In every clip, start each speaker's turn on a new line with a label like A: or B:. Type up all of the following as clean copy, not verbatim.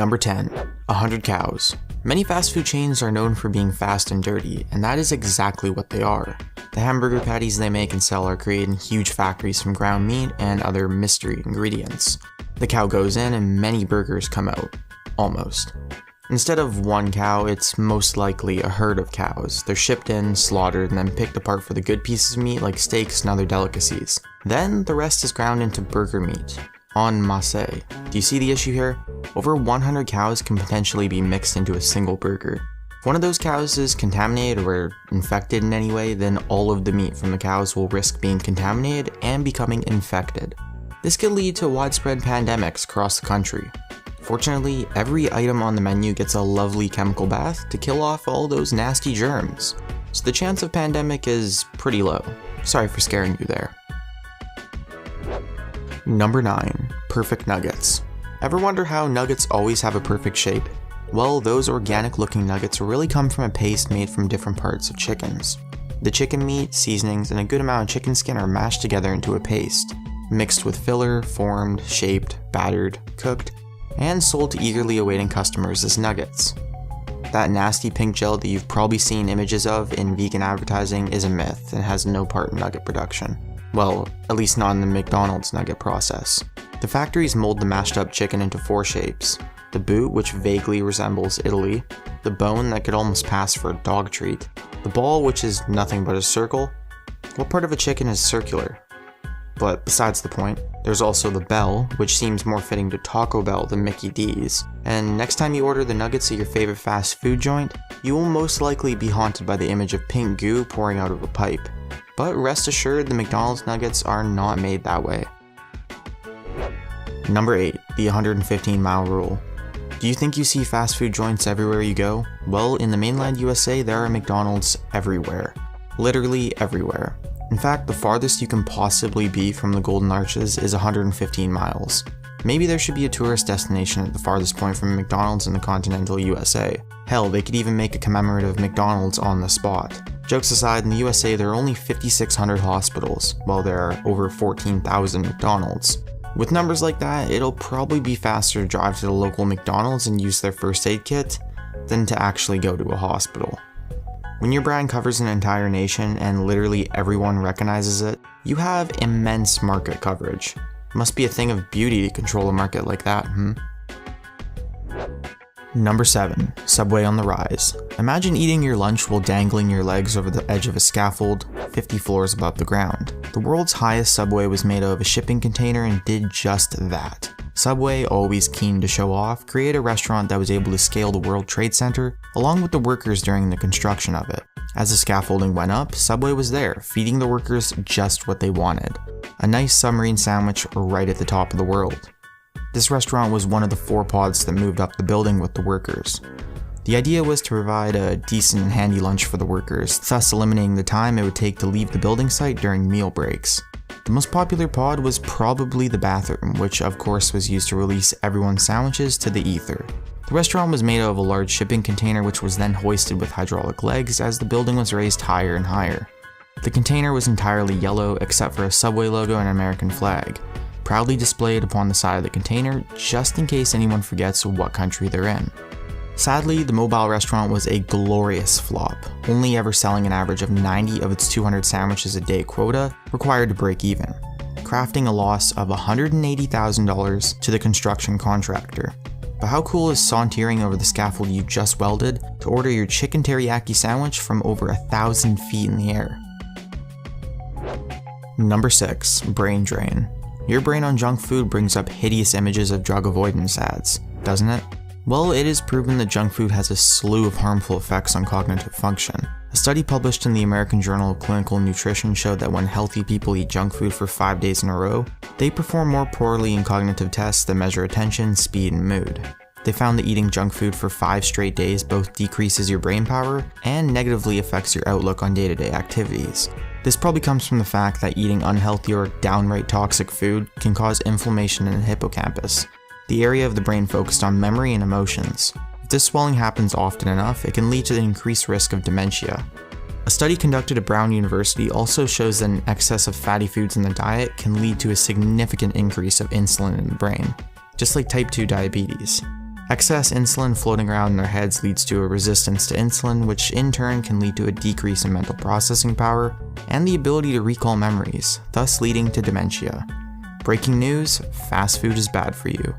A: Number 10. 100 cows. Many fast food chains are known for being fast and dirty, and that is exactly what they are. The hamburger patties they make and sell are created in huge factories from ground meat and other mystery ingredients. The cow goes in and many burgers come out. Almost. Instead of one cow, it's most likely a herd of cows. They're shipped in, slaughtered, and then picked apart for the good pieces of meat like steaks and other delicacies. Then the rest is ground into burger meat. En masse. Do you see the issue here? Over 100 cows can potentially be mixed into a single burger. If one of those cows is contaminated or infected in any way, then all of the meat from the cows will risk being contaminated and becoming infected. This could lead to widespread pandemics across the country. Fortunately, every item on the menu gets a lovely chemical bath to kill off all those nasty germs, so the chance of pandemic is pretty low. Sorry for scaring you there. Number 9. Perfect nuggets. Ever wonder how nuggets always have a perfect shape? Well, those organic looking nuggets really come from a paste made from different parts of chickens. The chicken meat, seasonings, and a good amount of chicken skin are mashed together into a paste, mixed with filler, formed, shaped, battered, cooked, and sold to eagerly awaiting customers as nuggets. That nasty pink gel that you've probably seen images of in vegan advertising is a myth and has no part in nugget production. Well, at least not in the McDonald's nugget process. The factories mold the mashed up chicken into 4 shapes. The boot, which vaguely resembles Italy, the bone that could almost pass for a dog treat, the ball, which is nothing but a circle. What part of a chicken is circular? But besides the point, there's also the bell, which seems more fitting to Taco Bell than Mickey D's. And next time you order the nuggets at your favorite fast food joint, you will most likely be haunted by the image of pink goo pouring out of a pipe. But rest assured, the McDonald's nuggets are not made that way. Number 8. The 115-mile rule. Do you think you see fast food joints everywhere you go? Well, in the mainland USA, there are McDonald's everywhere. Literally everywhere. In fact, the farthest you can possibly be from the Golden Arches is 115 miles. Maybe there should be a tourist destination at the farthest point from McDonald's in the continental USA. Hell, they could even make a commemorative McDonald's on the spot. Jokes aside, in the USA there are only 5,600 hospitals, while there are over 14,000 McDonald's. With numbers like that, it'll probably be faster to drive to the local McDonald's and use their first aid kit than to actually go to a hospital. When your brand covers an entire nation and literally everyone recognizes it, you have immense market coverage. Must be a thing of beauty to control a market like that, Number 7. Subway on the rise. Imagine eating your lunch while dangling your legs over the edge of a scaffold 50 floors above the ground. The world's highest subway was made out of a shipping container and did just that. Subway, always keen to show off, created a restaurant that was able to scale the World Trade Center along with the workers during the construction of it. As the scaffolding went up, Subway was there, feeding the workers just what they wanted. A nice submarine sandwich right at the top of the world. This restaurant was one of the 4 pods that moved up the building with the workers. The idea was to provide a decent and handy lunch for the workers, thus eliminating the time it would take to leave the building site during meal breaks. The most popular pod was probably the bathroom, which of course was used to release everyone's sandwiches to the ether. The restaurant was made out of a large shipping container which was then hoisted with hydraulic legs as the building was raised higher and higher. The container was entirely yellow except for a Subway logo and an American flag, proudly displayed upon the side of the container just in case anyone forgets what country they're in. Sadly, the mobile restaurant was a glorious flop, only ever selling an average of 90 of its 200 sandwiches a day quota required to break even, crafting a loss of $180,000 to the construction contractor. But how cool is sauntering over the scaffold you just welded to order your chicken teriyaki sandwich from over 1,000 feet in the air? Number 6. Brain drain. Your brain on junk food brings up hideous images of drug avoidance ads, doesn't it? Well, it is proven that junk food has a slew of harmful effects on cognitive function. A study published in the American Journal of Clinical Nutrition showed that when healthy people eat junk food for 5 days in a row, they perform more poorly in cognitive tests that measure attention, speed, and mood. They found that eating junk food for 5 straight days both decreases your brain power and negatively affects your outlook on day-to-day activities. This probably comes from the fact that eating unhealthy or downright toxic food can cause inflammation in the hippocampus, the area of the brain focused on memory and emotions. If this swelling happens often enough, it can lead to the increased risk of dementia. A study conducted at Brown University also shows that an excess of fatty foods in the diet can lead to a significant increase of insulin in the brain, just like type 2 diabetes. Excess insulin floating around in their heads leads to a resistance to insulin, which in turn can lead to a decrease in mental processing power and the ability to recall memories, thus leading to dementia. Breaking news, fast food is bad for you.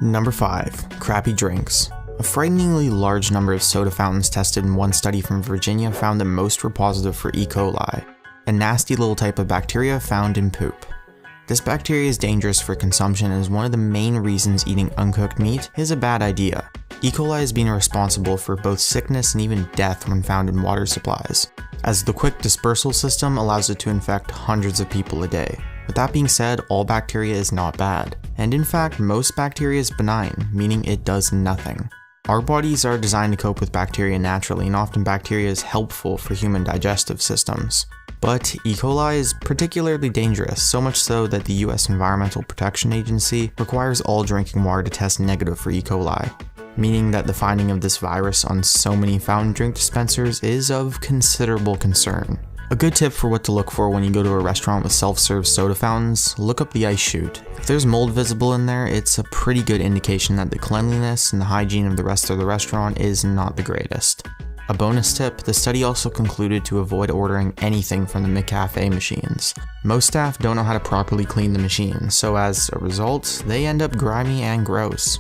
A: Number 5. Crappy drinks. A frighteningly large number of soda fountains tested in one study from Virginia found that most were positive for E. coli, a nasty little type of bacteria found in poop. This bacteria is dangerous for consumption and is one of the main reasons eating uncooked meat is a bad idea. E. coli has been responsible for both sickness and even death when found in water supplies, as the quick dispersal system allows it to infect hundreds of people a day. With that being said, all bacteria is not bad, and in fact most bacteria is benign, meaning it does nothing. Our bodies are designed to cope with bacteria naturally, and often bacteria is helpful for human digestive systems. But E. coli is particularly dangerous, so much so that the US Environmental Protection Agency requires all drinking water to test negative for E. coli, meaning that the finding of this virus on so many fountain drink dispensers is of considerable concern. A good tip for what to look for when you go to a restaurant with self-serve soda fountains, look up the ice chute. If there's mold visible in there, it's a pretty good indication that the cleanliness and the hygiene of the rest of the restaurant is not the greatest. A bonus tip, the study also concluded to avoid ordering anything from the McCafe machines. Most staff don't know how to properly clean the machines, so as a result, they end up grimy and gross.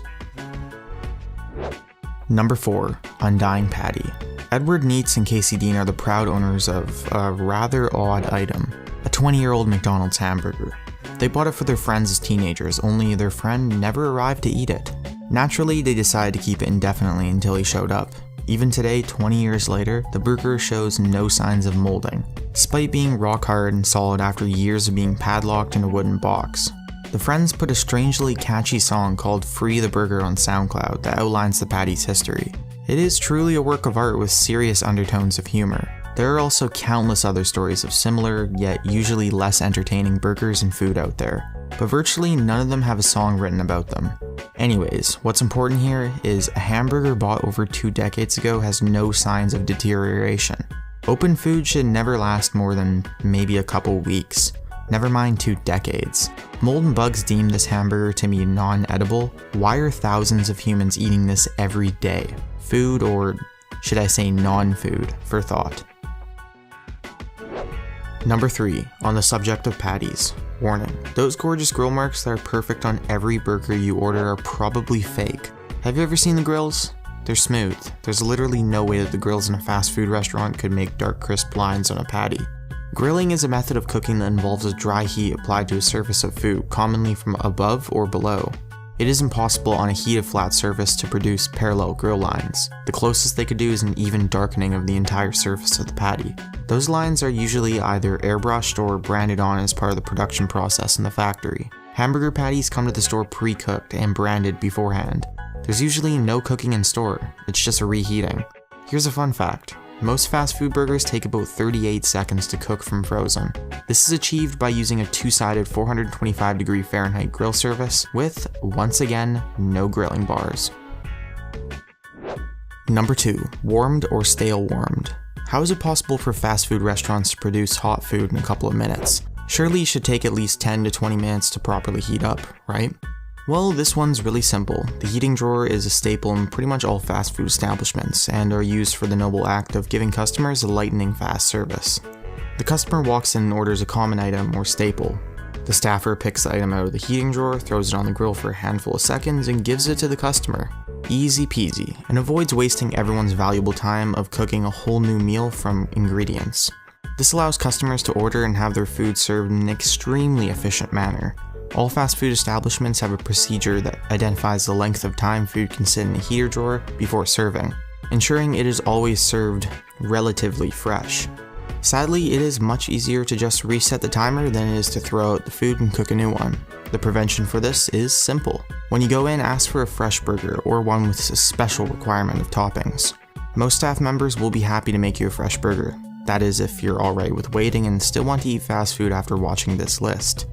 A: Number 4. Undying Patty. Edward Neitz and Casey Dean are the proud owners of a rather odd item, a 20-year-old McDonald's hamburger. They bought it for their friends as teenagers, only their friend never arrived to eat it. Naturally, they decided to keep it indefinitely until he showed up. Even today, 20 years later, the burger shows no signs of molding, despite being rock hard and solid after years of being padlocked in a wooden box. The friends put a strangely catchy song called Free the Burger on SoundCloud that outlines the patty's history. It is truly a work of art with serious undertones of humor. There are also countless other stories of similar, yet usually less entertaining burgers and food out there, but virtually none of them have a song written about them. Anyways, what's important here is a hamburger bought over 2 decades ago has no signs of deterioration. Open food should never last more than maybe a couple weeks, never mind 2 decades. Mold and bugs deem this hamburger to be non-edible. Why are thousands of humans eating this every day? Food, or should I say non-food, for thought. Number 3, on the subject of patties. Warning, those gorgeous grill marks that are perfect on every burger you order are probably fake. Have you ever seen the grills? They're smooth. There's literally no way that the grills in a fast food restaurant could make dark crisp lines on a patty. Grilling is a method of cooking that involves a dry heat applied to a surface of food, commonly from above or below. It is impossible on a heated flat surface to produce parallel grill lines. The closest they could do is an even darkening of the entire surface of the patty. Those lines are usually either airbrushed or branded on as part of the production process in the factory. Hamburger patties come to the store pre-cooked and branded beforehand. There's usually no cooking in store, it's just a reheating. Here's a fun fact. Most fast food burgers take about 38 seconds to cook from frozen. This is achieved by using a 2-sided 425° Fahrenheit grill surface with, once again, no grilling bars. Number 2, warmed or stale warmed. How is it possible for fast food restaurants to produce hot food in a couple of minutes? Surely it should take at least 10 to 20 minutes to properly heat up, right? Well, this one's really simple. The heating drawer is a staple in pretty much all fast food establishments and are used for the noble act of giving customers a lightning fast service. The customer walks in and orders a common item or staple. The staffer picks the item out of the heating drawer, throws it on the grill for a handful of seconds, and gives it to the customer. Easy peasy, and avoids wasting everyone's valuable time of cooking a whole new meal from ingredients. This allows customers to order and have their food served in an extremely efficient manner. All fast food establishments have a procedure that identifies the length of time food can sit in a heater drawer before serving, ensuring it is always served relatively fresh. Sadly, it is much easier to just reset the timer than it is to throw out the food and cook a new one. The prevention for this is simple. When you go in, ask for a fresh burger or one with a special requirement of toppings. Most staff members will be happy to make you a fresh burger. That is if you're alright with waiting and still want to eat fast food after watching this list.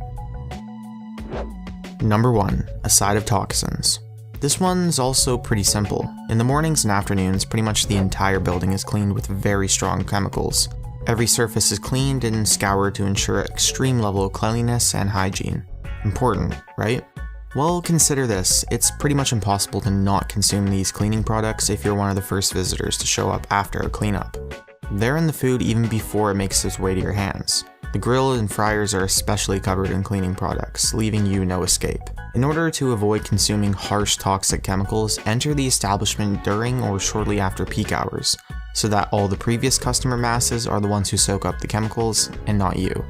A: Number 1, a side of toxins. This one's also pretty simple. In the mornings and afternoons, pretty much the entire building is cleaned with very strong chemicals. Every surface is cleaned and scoured to ensure extreme level of cleanliness and hygiene. Important, right? Well, consider this. It's pretty much impossible to not consume these cleaning products if you're one of the first visitors to show up after a cleanup. They're in the food even before it makes its way to your hands. The grill and fryers are especially covered in cleaning products, leaving you no escape. In order to avoid consuming harsh toxic chemicals, enter the establishment during or shortly after peak hours, so that all the previous customer masses are the ones who soak up the chemicals and not you.